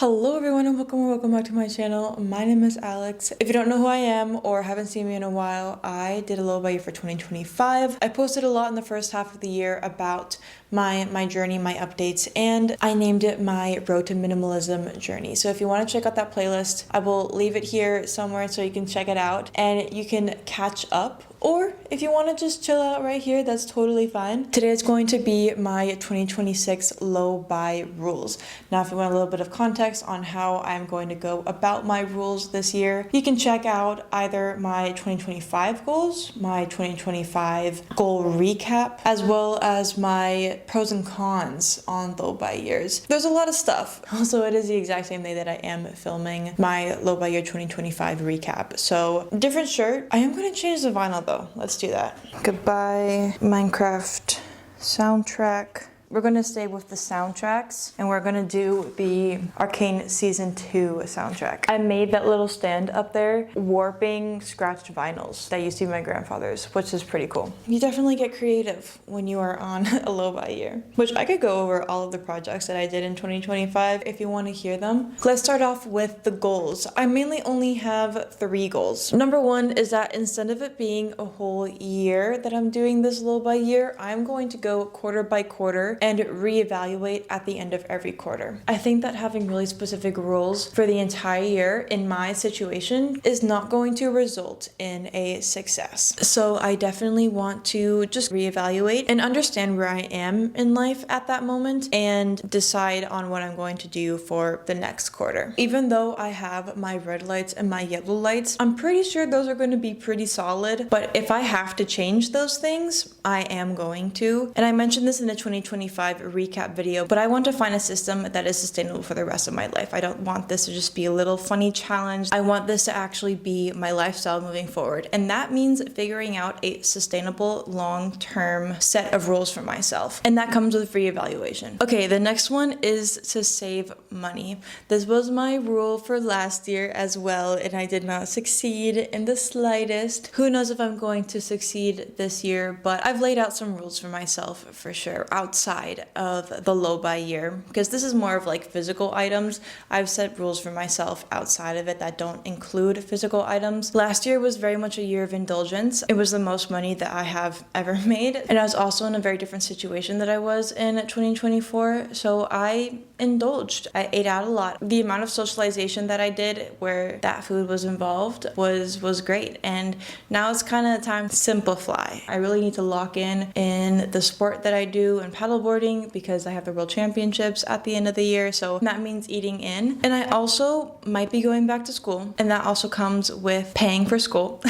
Hello everyone and welcome back to my channel. My name is Alex. If you don't know who I am or haven't seen me in a while, I did a low by year for 2025. I posted a lot in the first half of the year about my journey, my updates, and I named it my Road to Minimalism journey. So if you want to check out that playlist, I will leave it here somewhere so you can check it out and you can catch up. Or if you want to just chill out right here, that's totally fine. Today is going to be my 2026 low buy rules. Now, if you want a little bit of context on how I'm going to go about my rules this year, you can check out either my 2025 goals, my 2025 goal recap, as well as my pros and cons on low buy years. There's a lot of stuff. Also, it is the exact same day that I am filming my low buy year 2025 recap. So different shirt. I am going to change the vinyl though. Let's do that. Goodbye Minecraft soundtrack. We're going to stay with the soundtracks and we're going to do the Arcane Season 2 soundtrack. I made that little stand up there warping scratched vinyls that used to be my grandfather's, which is pretty cool. You definitely get creative when you are on a low buy year, which I could go over all of the projects that I did in 2025 if you want to hear them. Let's start off with the goals. I mainly only have 3 goals. Number 1 is that instead of it being a whole year that I'm doing this low buy year, I'm going to go quarter by quarter and reevaluate at the end of every quarter. I think that having really specific rules for the entire year in my situation is not going to result in a success. So I definitely want to just reevaluate and understand where I am in life at that moment and decide on what I'm going to do for the next quarter. Even though I have my red lights and my yellow lights, I'm pretty sure those are going to be pretty solid, but if I have to change those things, I am going to. And I mentioned this in the 2025 recap video, but I want to find a system that is sustainable for the rest of my life. I don't want this to just be a little funny challenge. I want this to actually be my lifestyle moving forward. And that means figuring out a sustainable long-term set of rules for myself. And that comes with reevaluation. Okay, the next one is to save money. This was my rule for last year as well, and I did not succeed in the slightest. Who knows if I'm going to succeed this year, but I've laid out some rules for myself for sure outside of the low buy year, because this is more of like physical items. I've set rules for myself outside of it that don't include physical items. Last year was very much a year of indulgence. It was the most money that I have ever made, and I was also in a very different situation that I was in 2024, so I indulged. I ate out a lot. The amount of socialization that I did where that food was involved was great, and now it's kind of time to simplify. I really need to lock in the sport that I do and paddleboarding, because I have the World Championships at the end of the year, so that means eating in. And I also might be going back to school, and that also comes with paying for school.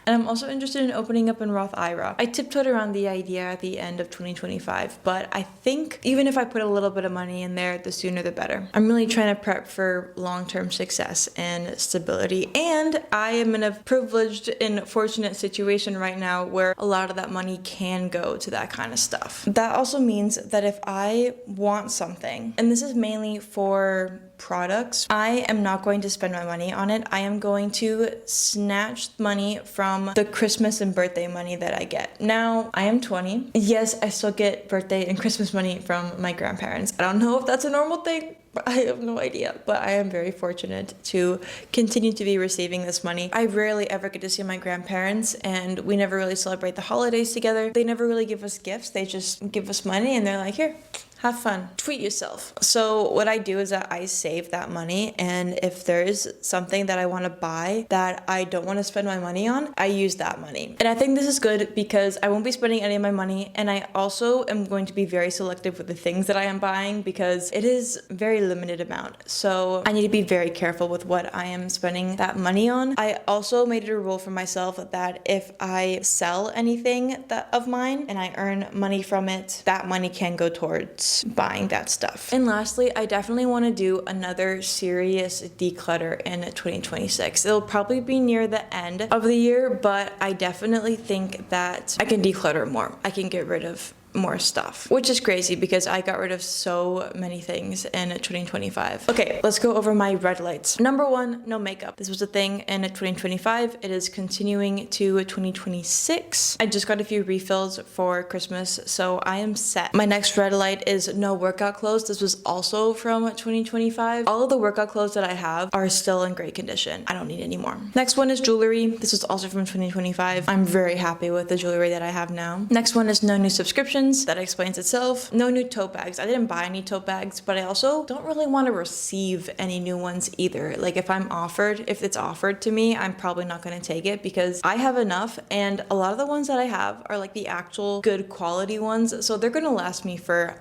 And I'm also interested in opening up in Roth IRA. I tiptoed around the idea at the end of 2025, but I think even if I put a little bit of money in there, the sooner the better. I'm really trying to prep for long-term success and stability. And I am in a privileged and fortunate situation right now where a lot of that money can go to that kind of stuff. That also means that if I want something, and this is mainly for products, I am not going to spend my money on it. I am going to snatch money from the Christmas and birthday money that I get. Now, I am 20. Yes, I still get birthday and Christmas money from my grandparents. I don't know if that's a normal thing, but I have no idea. But I am very fortunate to continue to be receiving this money. I rarely ever get to see my grandparents, and we never really celebrate the holidays together. They never really give us gifts. They just give us money and they're like, here, have fun, treat yourself. So what I do is that I save that money, and if there's something that I want to buy that I don't want to spend my money on, I use that money. And I think this is good because I won't be spending any of my money, and I also am going to be very selective with the things that I am buying because it is very limited amount. So I need to be very careful with what I am spending that money on. I also made it a rule for myself that if I sell anything of mine and I earn money from it, that money can go towards buying that stuff. And lastly, I definitely want to do another serious declutter in 2026. It'll probably be near the end of the year, but I definitely think that I can declutter more. I can get rid of more stuff, which is crazy because I got rid of so many things in 2025. Okay, let's go over my red lights. Number one, no makeup. This was a thing in 2025. It is continuing to 2026. I just got a few refills for Christmas, so I am set. My next red light is no workout clothes. This was also from 2025. All of the workout clothes that I have are still in great condition. I don't need any more. Next one is jewelry. This was also from 2025. I'm very happy with the jewelry that I have now. Next one is no new subscriptions. That explains itself. No new tote bags. I didn't buy any tote bags, but I also don't really want to receive any new ones either. Like if it's offered to me, I'm probably not going to take it because I have enough, and a lot of the ones that I have are like the actual good quality ones, so they're going to last me for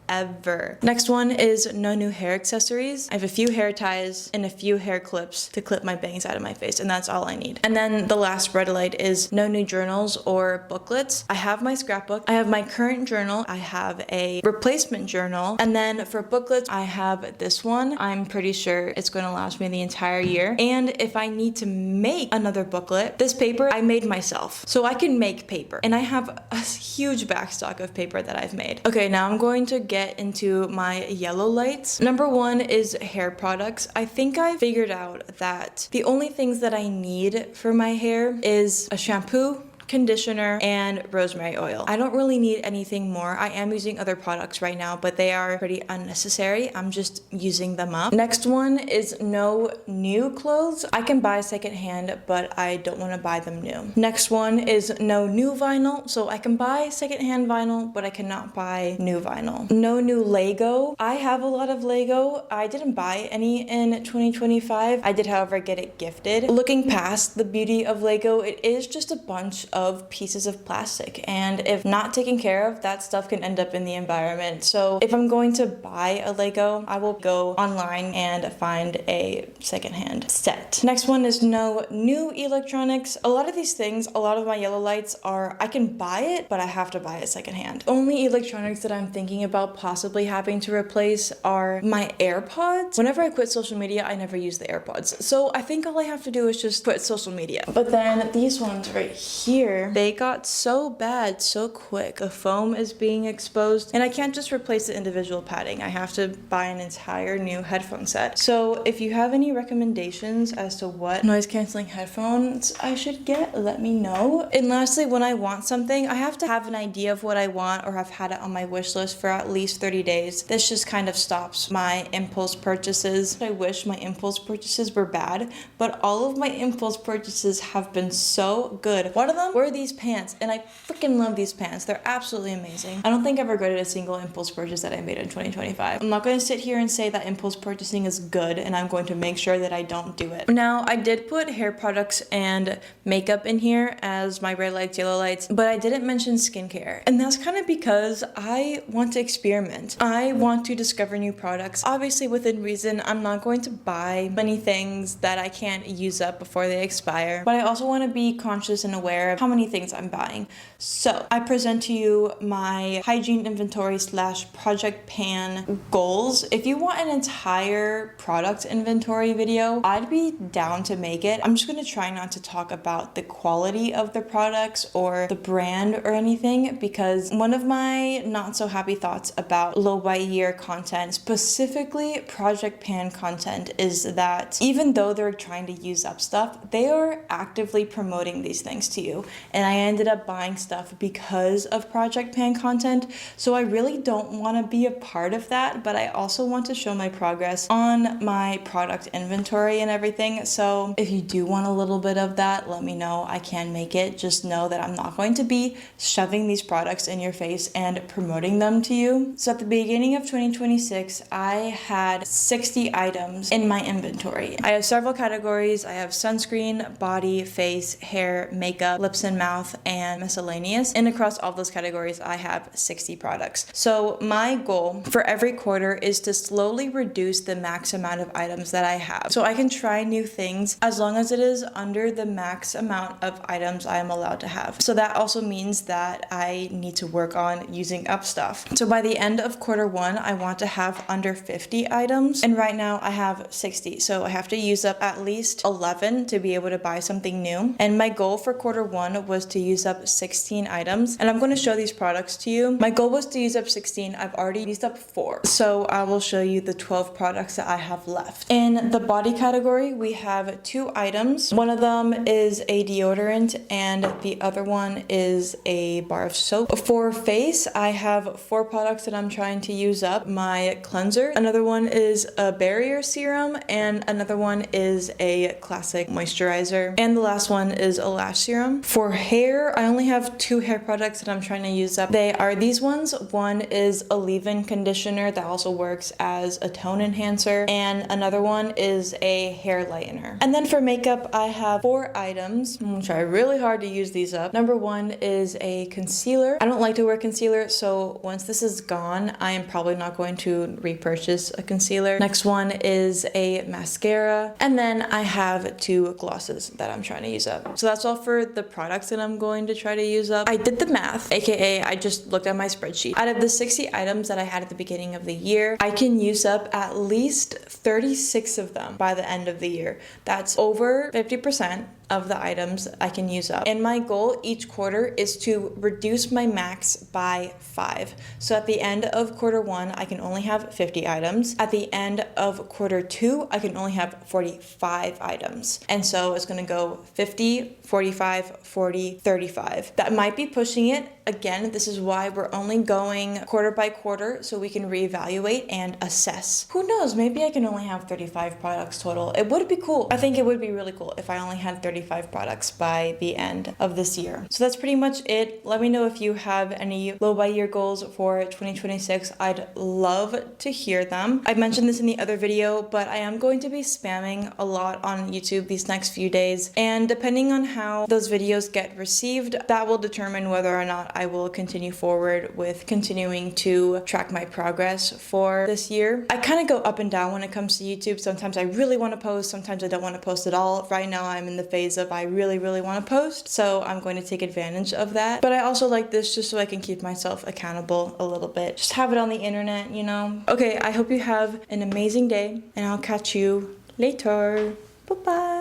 ever. Next one is no new hair accessories. I have a few hair ties and a few hair clips to clip my bangs out of my face, and that's all I need. And then the last red light is no new journals or booklets. I have my scrapbook, I have my current journal, I have a replacement journal, and then for booklets I have this one. I'm pretty sure it's going to last me the entire year. And if I need to make another booklet, this paper I made myself, so I can make paper, and I have a huge backstock of paper that I've made. Okay, now I'm going to get into my yellow lights. Number one is hair products. I think I figured out that the only things that I need for my hair is a shampoo, conditioner, and rosemary oil. I don't really need anything more. I am using other products right now, but they are pretty unnecessary. I'm just using them up. Next one is no new clothes. I can buy secondhand, but I don't want to buy them new. Next one is no new vinyl. So I can buy secondhand vinyl, but I cannot buy new vinyl. No new Lego. I have a lot of Lego. I didn't buy any in 2025. I did, however, get it gifted. Looking past the beauty of Lego, it is just a bunch of pieces of plastic, and if not taken care of, that stuff can end up in the environment. So if I'm going to buy a Lego, I will go online and find a secondhand set. Next one is no new electronics. A lot of these things, a lot of my yellow lights are, I can buy it, but I have to buy it secondhand. Only electronics that I'm thinking about possibly having to replace are my AirPods. Whenever I quit social media, I never use the AirPods. So I think all I have to do is just quit social media. But then these ones right here, they got so bad so quick. The foam is being exposed, and I can't just replace the individual padding. I have to buy an entire new headphone set. So if you have any recommendations as to what noise canceling headphones I should get, let me know. And lastly, when I want something, I have to have an idea of what I want or have had it on my wish list for at least 30 days. This just kind of stops my impulse purchases. I wish my impulse purchases were bad, but all of my impulse purchases have been so good. One of them were these pants, and I freaking love these pants. They're absolutely amazing. I don't think I've regretted a single impulse purchase that I made in 2025. I'm not going to sit here and say that impulse purchasing is good, and I'm going to make sure that I don't do it. Now, I did put hair products and makeup in here as my red lights, yellow lights, but I didn't mention skincare. And that's kind of because I want to experiment. I want to discover new products. Obviously, within reason, I'm not going to buy many things that I can't use up before they expire, but I also want to be conscious and aware of how many things I'm buying. So I present to you my hygiene inventory / project pan goals. If you want an entire product inventory video, I'd be down to make it. I'm just going to try not to talk about the quality of the products or the brand or anything, because one of my not so happy thoughts about low by year content, specifically project pan content, is that even though they're trying to use up stuff, they are actively promoting these things to you. And I ended up buying stuff because of project pan content, so I really don't want to be a part of that, but I also want to show my progress on my product inventory and everything. So if you do want a little bit of that, let me know. I can make it. Just know that I'm not going to be shoving these products in your face and promoting them to you. So at the beginning of 2026, I had 60 items in my inventory. I have several categories. I have sunscreen, body, face, hair, makeup, lips and mouth, and miscellaneous. And across all those categories, I have 60 products. So my goal for every quarter is to slowly reduce the max amount of items that I have. So I can try new things as long as it is under the max amount of items I am allowed to have. So that also means that I need to work on using up stuff. So by the end of quarter one, I want to have under 50 items. And right now I have 60. So I have to use up at least 11 to be able to buy something new. And my goal for quarter one one was to use up 16 items, and I'm going to show these products to you. My goal was to use up 16. I've already used up 4. So I will show you the 12 products that I have left. In the body category, we have 2 items. One of them is a deodorant and the other one is a bar of soap. For face, I have 4 products that I'm trying to use up. My cleanser, another one is a barrier serum, and another one is a classic moisturizer, and the last one is a lash serum. For hair, I only have 2 hair products that I'm trying to use up. They are these ones. One is a leave-in conditioner that also works as a tone enhancer, and another one is a hair lightener. And then for makeup, I have 4 items. I'm gonna try really hard to use these up. Number 1 is a concealer. I don't like to wear concealer, so once this is gone, I am probably not going to repurchase a concealer. Next one is a mascara, and then I have 2 glosses that I'm trying to use up. So that's all for the products that I'm going to try to use up. I did the math, aka I just looked at my spreadsheet. Out of the 60 items that I had at the beginning of the year, I can use up at least 36 of them by the end of the year. That's over 50% of the items I can use up. And my goal each quarter is to reduce my max by 5. So at the end of quarter 1, I can only have 50 items. At the end of quarter 2, I can only have 45 items. And so it's gonna go 50, 45, 40, 35. That might be pushing it. Again, this is why we're only going quarter by quarter so we can reevaluate and assess. Who knows, maybe I can only have 35 products total. It would be cool. I think it would be really cool if I only had 35 products by the end of this year. So that's pretty much it. Let me know if you have any low by year goals for 2026. I'd love to hear them. I mentioned this in the other video, but I am going to be spamming a lot on YouTube these next few days. And depending on how those videos get received, that will determine whether or not I will continue forward with continuing to track my progress for this year. I kind of go up and down when it comes to YouTube. Sometimes I really want to post, sometimes I don't want to post at all. Right now I'm in the phase of I really want to post, so I'm going to take advantage of that. But I also like this just so I can keep myself accountable a little bit. Just have it on the internet, you know? Okay, I hope you have an amazing day, and I'll catch you later. Bye-bye.